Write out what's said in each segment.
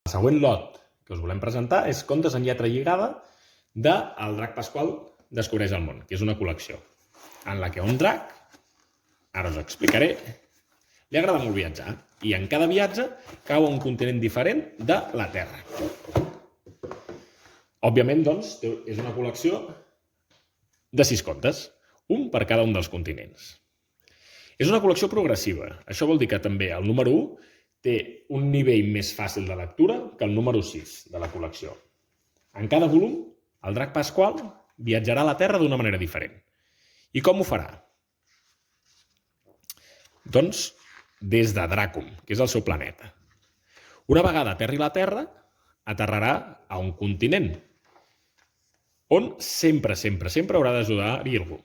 El següent lot que us volem presentar és Contes en lletra lligada de El drac Pasqual descobreix el món, que és una col·lecció en la que un drac, ara us ho explicaré, li agrada molt viatjar i en cada viatge cau a un continent diferent de la Terra. Òbviament, doncs, és una col·lecció de 6 contes, un per cada un dels continents. És una col·lecció progressiva. Això vol dir que també el número 1 té un nivell més fàcil de lectura que el número 6 de la col·lecció. En cada volum, el drac Pasqual viatjarà a la Terra d'una manera diferent. I com ho farà? Doncs des de Dracum, que és el seu planeta. Una vegada aterri a la Terra, aterrarà a un continent on sempre haurà d'ajudar-hi algú.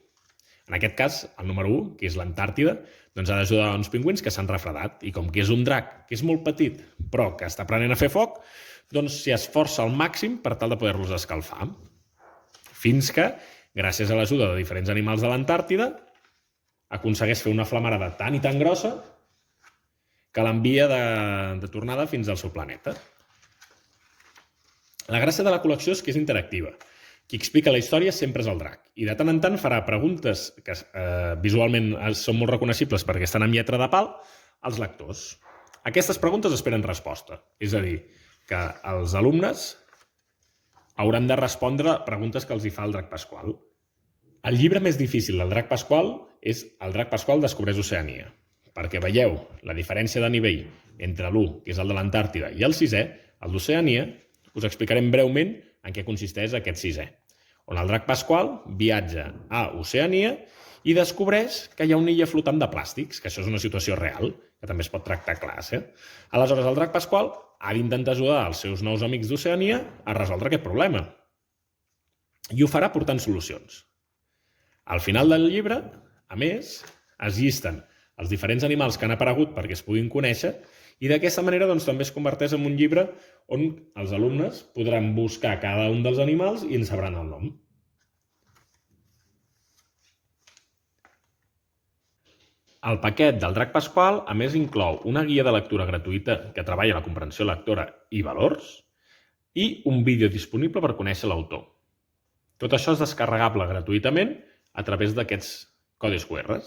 En aquest cas, el número 1, que és l'Antàrtida, doncs ha d'ajudar uns pingüins que s'han refredat. I com que és un drac que és molt petit, però que està aprenent a fer foc, doncs s'hi esforça al màxim per tal de poder-los escalfar. Fins que, gràcies a l'ajuda de diferents animals de l'Antàrtida, aconsegueix fer una flamarada tan i tan grossa que l'envia de tornada fins al seu planeta. La gràcia de la col·lecció és que és interactiva. Qui explica la història sempre és el drac. I de tant en tant farà preguntes que visualment són molt reconeixibles perquè estan amb lletra de pal als lectors. Aquestes preguntes esperen resposta. És a dir, que els alumnes hauran de respondre preguntes que els hi fa el drac Pasqual. El llibre més difícil del drac Pasqual és El drac Pasqual descobreix Oceania. Perquè veieu la diferència de nivell entre l'1, que és el de l'Antàrtida, i el 6è, el d'Oceania, us explicarem breument en què consisteix aquest 6è, on el drac Pasqual viatja a Oceania i descobreix que hi ha una illa flotant de plàstics, que això és una situació real, que també es pot tractar a classe. Aleshores, el drac Pasqual ha d'intentar ajudar els seus nous amics d'Oceania a resoldre aquest problema. I ho farà portant solucions. Al final del llibre, a més, es llisten els diferents animals que han aparegut perquè es puguin conèixer i d'aquesta manera doncs, també es converteix en un llibre on els alumnes podran buscar cada un dels animals i en sabran el nom. El paquet del drac Pasqual, a més, inclou una guia de lectura gratuïta que treballa la comprensió lectora i valors i un vídeo disponible per conèixer l'autor. Tot això és descarregable gratuïtament a través d'aquests codis QR.